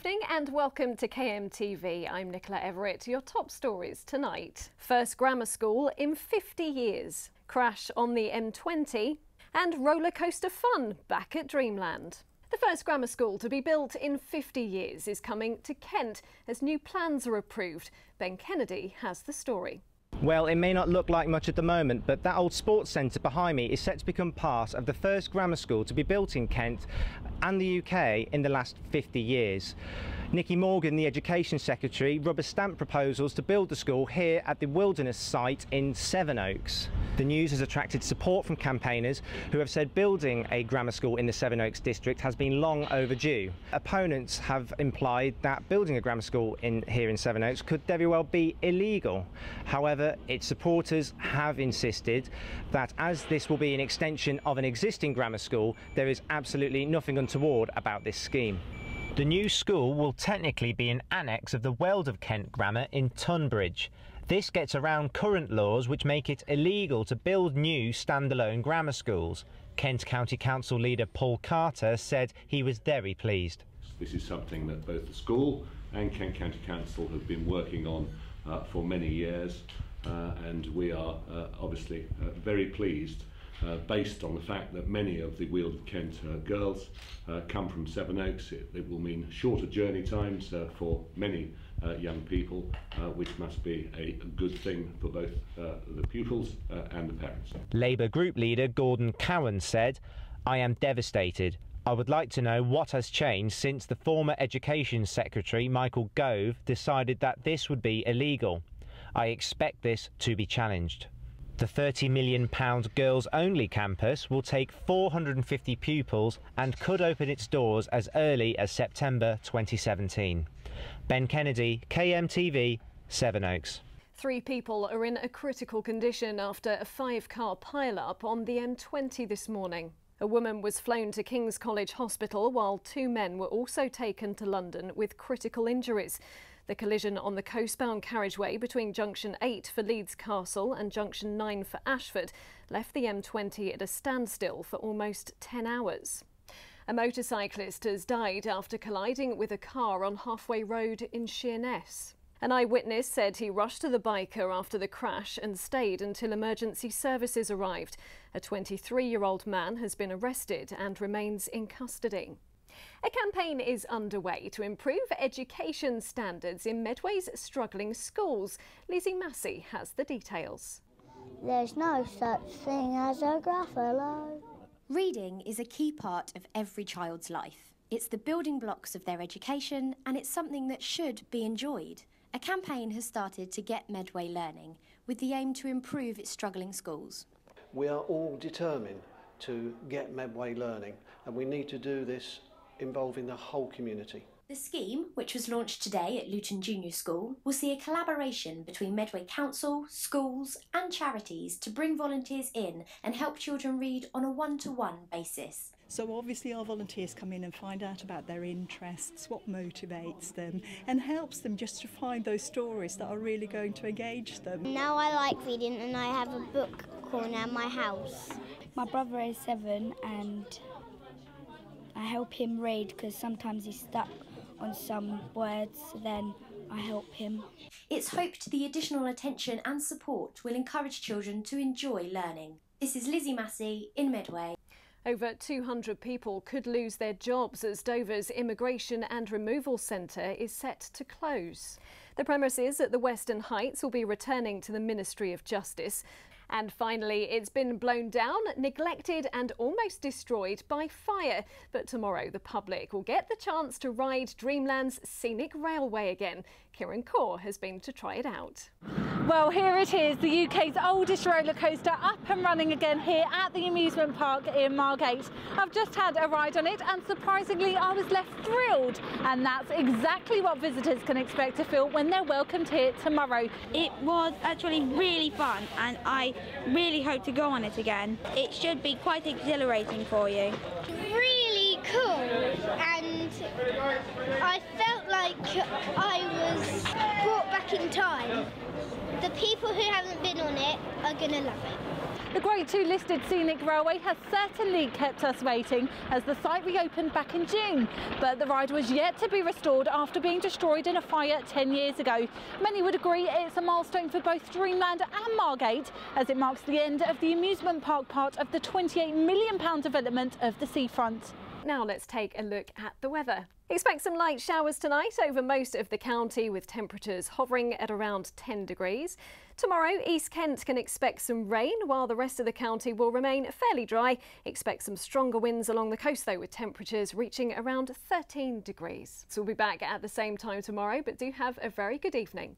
evening and welcome to KMTV. I'm Nicola Everett. Your top stories tonight. First grammar school in 50 years. Crash on the M20 and roller coaster fun back at Dreamland. The first grammar school to be built in 50 years is coming to Kent as new plans are approved. Ben Kennedy has the story. Well, it may not look like much at the moment, but that old sports centre behind me is set to become part of the first grammar school to be built in Kent and the UK in the last 50 years. Nicky Morgan, the Education Secretary, rubber stamped proposals to build the school here at the Wilderness site in Sevenoaks. The news has attracted support from campaigners who have said building a grammar school in the Sevenoaks district has been long overdue. Opponents have implied that building a grammar school here in Sevenoaks could very well be illegal. However, its supporters have insisted that as this will be an extension of an existing grammar school, there is absolutely nothing untoward about this scheme. The new school will technically be an annex of the Weald of Kent Grammar in Tunbridge. This gets around current laws which make it illegal to build new standalone grammar schools. Kent County Council leader Paul Carter said he was very pleased. This is something that both the school and Kent County Council have been working on for many years, and we are obviously very pleased based on the fact that many of the Weald of Kent girls come from Sevenoaks. It will mean shorter journey times for many young people, which must be a good thing for both the pupils and the parents. Labour Group leader Gordon Cowan said, "I am devastated. I would like to know what has changed since the former Education Secretary Michael Gove decided that this would be illegal. I expect this to be challenged." The £30 million girls-only campus will take 450 pupils and could open its doors as early as September 2017. Ben Kennedy, KMTV, Sevenoaks. 3 people are in a critical condition after a 5-car pile-up on the M20 this morning. A woman was flown to King's College Hospital while 2 men were also taken to London with critical injuries. The collision on the coastbound carriageway between Junction 8 for Leeds Castle and Junction 9 for Ashford left the M20 at a standstill for almost 10 hours. A motorcyclist has died after colliding with a car on Halfway Road in Sheerness. An eyewitness said he rushed to the biker after the crash and stayed until emergency services arrived. A 23-year-old man has been arrested and remains in custody. A campaign is underway to improve education standards in Medway's struggling schools. Lizzie Massey has the details. There's no such thing as a Gruffalo. Reading is a key part of every child's life. It's the building blocks of their education and it's something that should be enjoyed. A campaign has started to get Medway learning with the aim to improve its struggling schools. We are all determined to get Medway learning, and we need to do this involving the whole community. The scheme, which was launched today at Luton Junior School, will see a collaboration between Medway Council, schools and charities to bring volunteers in and help children read on a one-to-one basis. So obviously our volunteers come in and find out about their interests, what motivates them, and helps them just to find those stories that are really going to engage them. Now I like reading and I have a book corner at my house. My brother is 7 and I help him read because sometimes he's stuck on some words, then I help him. It's hoped the additional attention and support will encourage children to enjoy learning. This is Lizzie Massey in Medway. Over 200 people could lose their jobs as Dover's Immigration and Removal Centre is set to close. The premises at the Western Heights will be returning to the Ministry of Justice. And finally, it's been blown down, neglected and almost destroyed by fire. But tomorrow the public will get the chance to ride Dreamland's Scenic Railway again. Kieran Kaur has been to try it out. Well, here it is, the UK's oldest roller coaster up and running again here at the amusement park in Margate. I've just had a ride on it and surprisingly I was left thrilled, and that's exactly what visitors can expect to feel when they're welcomed here tomorrow. It was actually really fun and I really hope to go on it again. It should be quite exhilarating for you. Really cool, and I felt like I was brought back in time. The people who haven't been on it are going to love it. The Grade 2 listed Scenic Railway has certainly kept us waiting as the site reopened back in June. But the ride was yet to be restored after being destroyed in a fire 10 years ago. Many would agree it's a milestone for both Dreamland and Margate as it marks the end of the amusement park part of the £28 million development of the seafront. Now let's take a look at the weather. Expect some light showers tonight over most of the county with temperatures hovering at around 10 degrees. Tomorrow, East Kent can expect some rain while the rest of the county will remain fairly dry. Expect some stronger winds along the coast though, with temperatures reaching around 13 degrees. So we'll be back at the same time tomorrow, but do have a very good evening.